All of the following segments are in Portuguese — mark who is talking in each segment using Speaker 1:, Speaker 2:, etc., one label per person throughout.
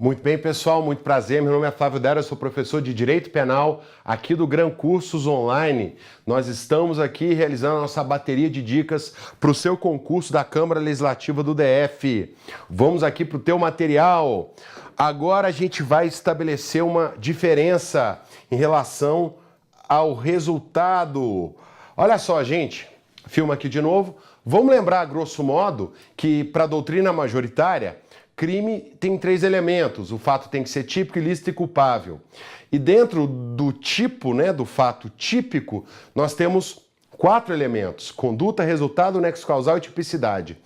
Speaker 1: Muito bem, pessoal, muito prazer. Meu nome é Flávio Dera, eu sou professor de Direito Penal aqui do Gran Cursos Online. Nós estamos aqui realizando a nossa bateria de dicas para o seu concurso da Câmara Legislativa do DF. Vamos aqui para o teu material. Agora a gente vai estabelecer uma diferença em relação ao resultado. Olha só, gente, filma aqui de novo. Vamos lembrar, grosso modo, que para a doutrina majoritária, crime tem 3 elementos. O fato tem que ser típico, ilícito e culpável. E dentro do tipo, do fato típico, nós temos 4 elementos: conduta, resultado, nexo causal e tipicidade.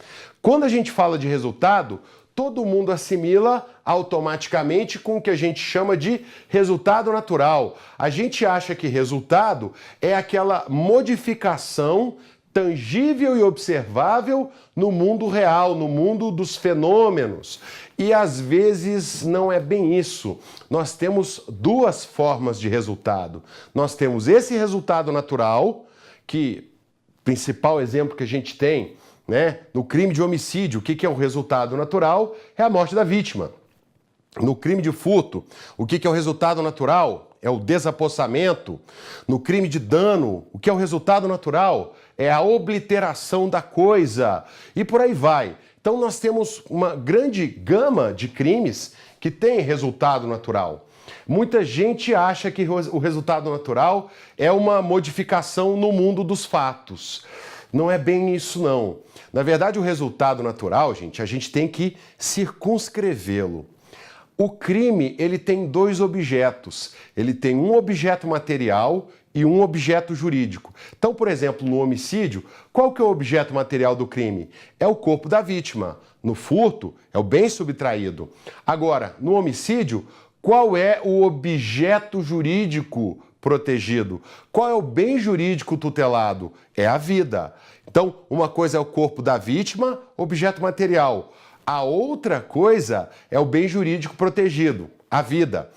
Speaker 1: Quando a gente fala de resultado, todo mundo assimila automaticamente com o que a gente chama de resultado natural. A gente acha que resultado é aquela modificação tangível e observável no mundo real, no mundo dos fenômenos. E às vezes não é bem isso. Nós temos 2 formas de resultado. Nós temos esse resultado natural, que o principal exemplo que a gente tem, no crime de homicídio, o que é o resultado natural? É a morte da vítima. No crime de furto, o que é o resultado natural? É o desapossamento. No crime de dano, o que é o resultado natural? É a obliteração da coisa. E por aí vai. Então nós temos uma grande gama de crimes que tem resultado natural. Muita gente acha que o resultado natural é uma modificação no mundo dos fatos. Não é bem isso, não. Na verdade, o resultado natural, gente, a gente tem que circunscrevê-lo. O crime, ele tem 2 objetos. Ele tem um objeto material e um objeto jurídico. Então, por exemplo, no homicídio, qual que é o objeto material do crime? É o corpo da vítima. No furto, é o bem subtraído. Agora, no homicídio, qual é o objeto jurídico protegido? Qual é o bem jurídico tutelado? É a vida. Então, uma coisa é o corpo da vítima, objeto material. A outra coisa é o bem jurídico protegido, a vida.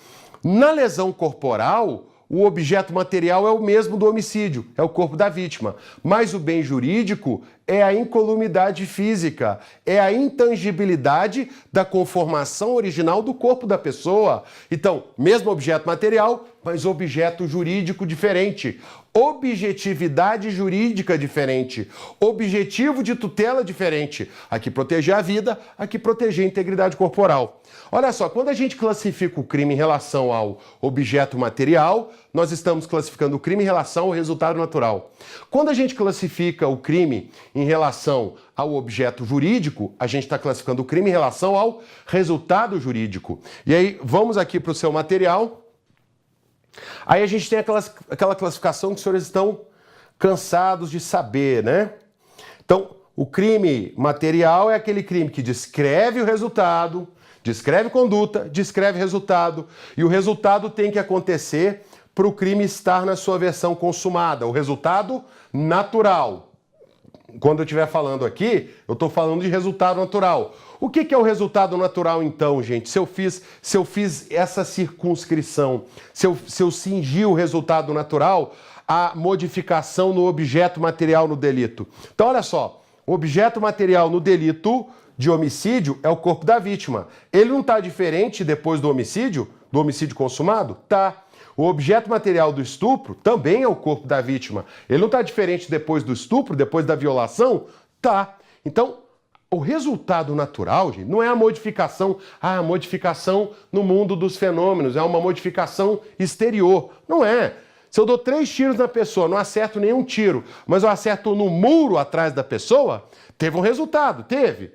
Speaker 1: Na lesão corporal, o objeto material é o mesmo do homicídio, é o corpo da vítima. Mas o bem jurídico é a incolumidade física, é a intangibilidade da conformação original do corpo da pessoa. Então, mesmo objeto material, mas objeto jurídico diferente. Objetividade jurídica diferente, objetivo de tutela diferente. Aqui proteger a vida, aqui proteger a integridade corporal. Olha só, quando a gente classifica o crime em relação ao objeto material, nós estamos classificando o crime em relação ao resultado natural. Quando a gente classifica o crime em relação ao objeto jurídico, a gente está classificando o crime em relação ao resultado jurídico. E aí, vamos aqui para o seu material. Aí a gente tem aquela classificação que os senhores estão cansados de saber, Então, o crime material é aquele crime que descreve o resultado, descreve conduta, descreve resultado, e o resultado tem que acontecer para o crime estar na sua versão consumada, o resultado natural. Quando eu estiver falando aqui, eu estou falando de resultado natural. O que é o resultado natural, então, gente? Se eu fiz essa circunscrição, se eu cingir o resultado natural à modificação no objeto material no delito. Então, olha só, o objeto material no delito de homicídio é o corpo da vítima. Ele não está diferente depois do homicídio consumado? Tá. O objeto material do estupro também é o corpo da vítima. Ele não está diferente depois do estupro, depois da violação? Tá. Então, o resultado natural, gente, não é a modificação no mundo dos fenômenos, é uma modificação exterior. Não é. Se eu dou 3 tiros na pessoa, não acerto nenhum tiro, mas eu acerto no muro atrás da pessoa, teve um resultado? Teve.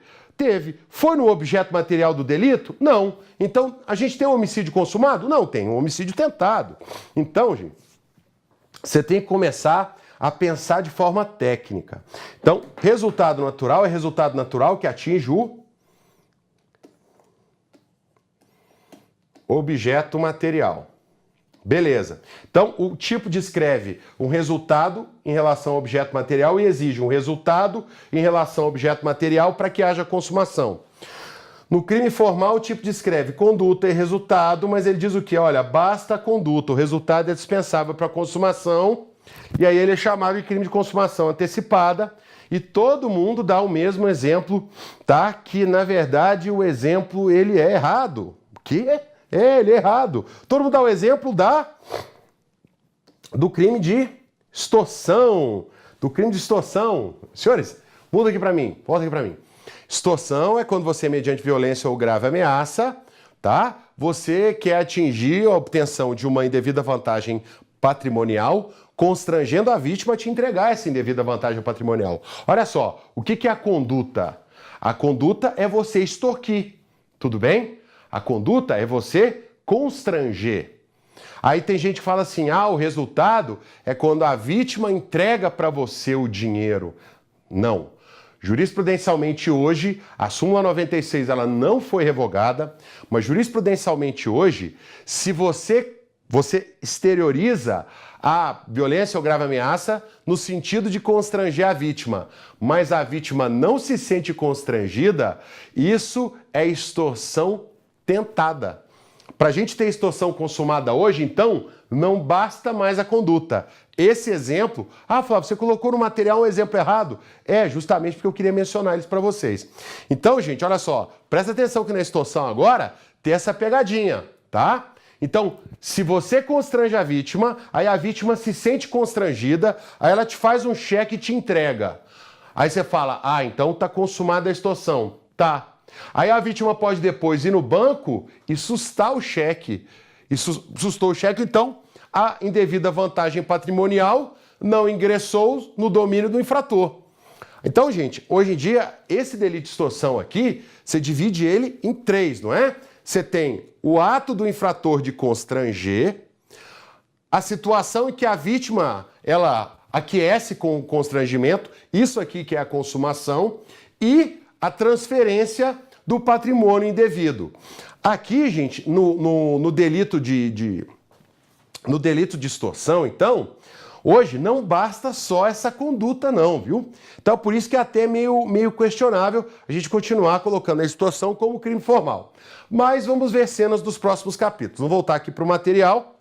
Speaker 1: Foi no objeto material do delito? Não. Então, a gente tem um homicídio consumado? Não, tem um homicídio tentado. Então, gente, você tem que começar a pensar de forma técnica. Então, resultado natural é resultado natural que atinge o objeto material. Beleza. Então, o tipo descreve um resultado em relação ao objeto material e exige um resultado em relação ao objeto material para que haja consumação. No crime formal, o tipo descreve conduta e resultado, mas ele diz o quê? Olha, basta a conduta, o resultado é dispensável para a consumação, e aí ele é chamado de crime de consumação antecipada, e todo mundo dá o mesmo exemplo, tá? Que, na verdade, o exemplo ele é errado. quê? Ele é errado. Todo mundo dá o exemplo do crime de extorsão. Do crime de extorsão. Senhores, muda aqui para mim. Volta aqui para mim. Extorsão é quando você, mediante violência ou grave ameaça, tá? Você quer atingir a obtenção de uma indevida vantagem patrimonial, constrangendo a vítima a te entregar essa indevida vantagem patrimonial. Olha só, o que é a conduta? A conduta é você extorquir, tudo bem? A conduta é você constranger. Aí tem gente que fala assim, o resultado é quando a vítima entrega para você o dinheiro. Não. Jurisprudencialmente hoje, a súmula 96 ela não foi revogada, mas jurisprudencialmente hoje, se você exterioriza a violência ou grave ameaça no sentido de constranger a vítima, mas a vítima não se sente constrangida, isso é extorsão tentada. Para a gente ter extorsão consumada hoje, então, não basta mais a conduta. Esse exemplo... Flávio, você colocou no material um exemplo errado? É, justamente porque eu queria mencionar eles para vocês. Então, gente, olha só. Presta atenção que na extorsão agora tem essa pegadinha, tá? Então, se você constrange a vítima, aí a vítima se sente constrangida, aí ela te faz um cheque e te entrega. Aí você fala, então tá consumada a extorsão. Tá. Aí a vítima pode depois ir no banco e sustar o cheque. E sustou o cheque, então a indevida vantagem patrimonial não ingressou no domínio do infrator. Então, gente, hoje em dia, esse delito de extorsão aqui, você divide ele em 3, não é? Você tem o ato do infrator de constranger, a situação em que a vítima, ela aquece com o constrangimento, isso aqui que é a consumação, e a transferência do patrimônio indevido. Aqui, gente, no delito de extorsão, então, hoje não basta só essa conduta não, viu? Então, por isso que é até meio questionável a gente continuar colocando a extorsão como crime formal. Mas vamos ver cenas dos próximos capítulos. Vamos voltar aqui para o material.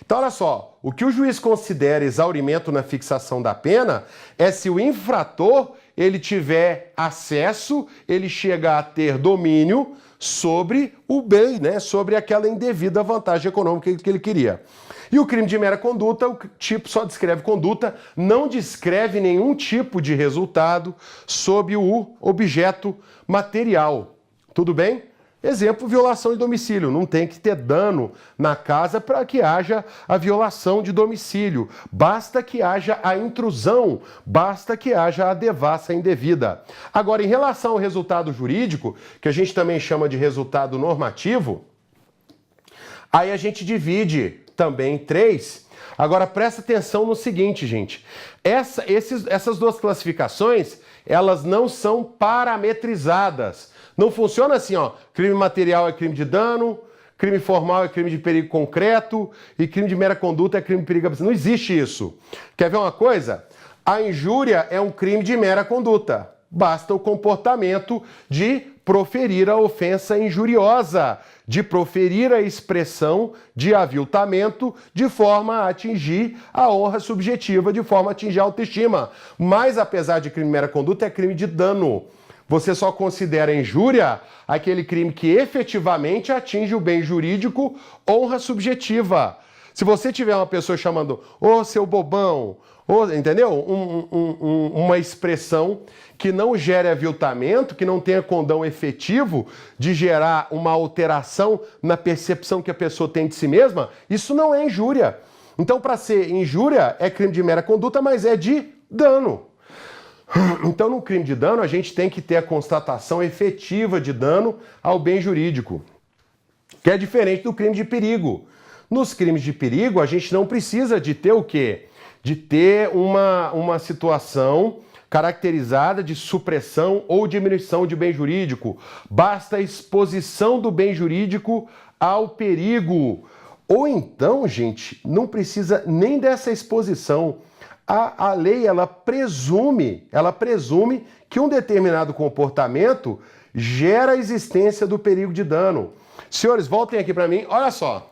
Speaker 1: Então, olha só, o que o juiz considera exaurimento na fixação da pena é se o infrator ele tiver acesso, ele chega a ter domínio sobre o bem, né? Sobre aquela indevida vantagem econômica que ele queria. E o crime de mera conduta, o tipo só descreve conduta, não descreve nenhum tipo de resultado sob o objeto material. Tudo bem? Exemplo, violação de domicílio. Não tem que ter dano na casa para que haja a violação de domicílio. Basta que haja a intrusão, basta que haja a devassa indevida. Agora, em relação ao resultado jurídico, que a gente também chama de resultado normativo, aí a gente divide também em 3. Agora, presta atenção no seguinte, gente. Essas duas classificações, elas não são parametrizadas. Não funciona assim, crime material é crime de dano, crime formal é crime de perigo concreto e crime de mera conduta é crime de perigo absurdo. Não existe isso. Quer ver uma coisa? A injúria é um crime de mera conduta. Basta o comportamento de proferir a ofensa injuriosa, de proferir a expressão de aviltamento de forma a atingir a honra subjetiva, de forma a atingir a autoestima. Mas, apesar de crime de mera conduta, é crime de dano. Você só considera injúria aquele crime que efetivamente atinge o bem jurídico, honra subjetiva. Se você tiver uma pessoa chamando, seu bobão, entendeu? Uma expressão que não gere aviltamento, que não tenha condão efetivo de gerar uma alteração na percepção que a pessoa tem de si mesma, isso não é injúria. Então, para ser injúria, é crime de mera conduta, mas é de dano. Então, no crime de dano, a gente tem que ter a constatação efetiva de dano ao bem jurídico, que é diferente do crime de perigo. Nos crimes de perigo, a gente não precisa de ter o quê? De ter uma situação caracterizada de supressão ou diminuição de bem jurídico. Basta a exposição do bem jurídico ao perigo. Ou então, gente, não precisa nem dessa exposição. A lei, ela presume que um determinado comportamento gera a existência do perigo de dano. Senhores, voltem aqui para mim. Olha só.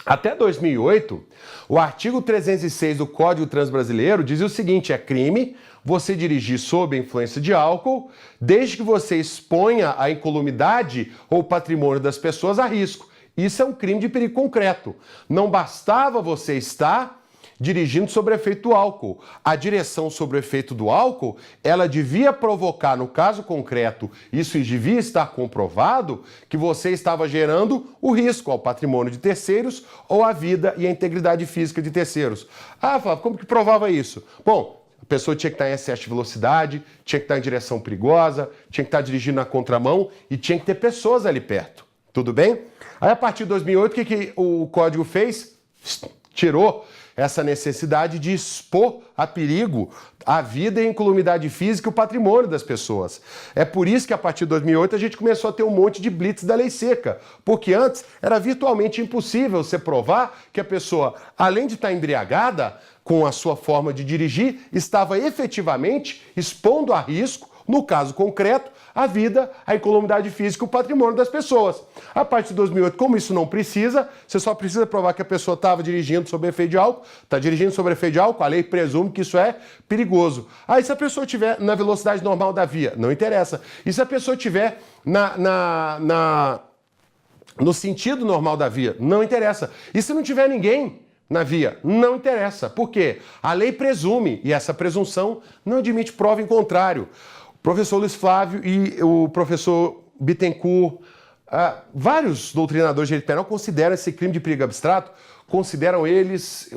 Speaker 1: Até 2008, o artigo 306 do Código Transbrasileiro dizia o seguinte: é crime você dirigir sob a influência de álcool, desde que você exponha a incolumidade ou patrimônio das pessoas a risco. Isso é um crime de perigo concreto. Não bastava você estar dirigindo sob o efeito do álcool. A direção sob o efeito do álcool, ela devia provocar, no caso concreto, isso devia estar comprovado, que você estava gerando o risco ao patrimônio de terceiros ou à vida e à integridade física de terceiros. Ah, Flávio, como que provava isso? Bom, a pessoa tinha que estar em excesso de velocidade, tinha que estar em direção perigosa, tinha que estar dirigindo na contramão e tinha que ter pessoas ali perto. Tudo bem? Aí, a partir de 2008, o que o Código fez? Tirou essa necessidade de expor a perigo a vida e a incolumidade física e o patrimônio das pessoas. É por isso que a partir de 2008 a gente começou a ter um monte de blitz da lei seca, porque antes era virtualmente impossível você provar que a pessoa, além de estar embriagada com a sua forma de dirigir, estava efetivamente expondo a risco, no caso concreto, a vida, a incolumidade física e o patrimônio das pessoas. A partir de 2008, como isso não precisa, você só precisa provar que a pessoa estava dirigindo sob efeito de álcool, está dirigindo sob efeito de álcool, a lei presume que isso é perigoso. Aí se a pessoa estiver na velocidade normal da via, não interessa. E se a pessoa estiver no sentido normal da via, não interessa. E se não tiver ninguém na via, não interessa. Por quê? A lei presume, e essa presunção não admite prova em contrário. O professor Luiz Flávio e o professor Bittencourt, vários doutrinadores de direito penal consideram esse crime de perigo abstrato, consideram eles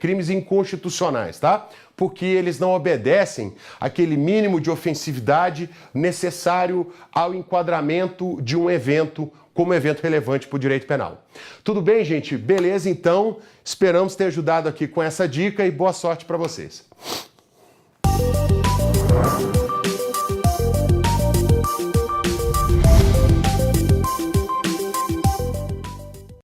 Speaker 1: crimes inconstitucionais, tá? Porque eles não obedecem àquele mínimo de ofensividade necessário ao enquadramento de um evento como evento relevante para o direito penal. Tudo bem, gente? Beleza, então. Esperamos ter ajudado aqui com essa dica e boa sorte para vocês.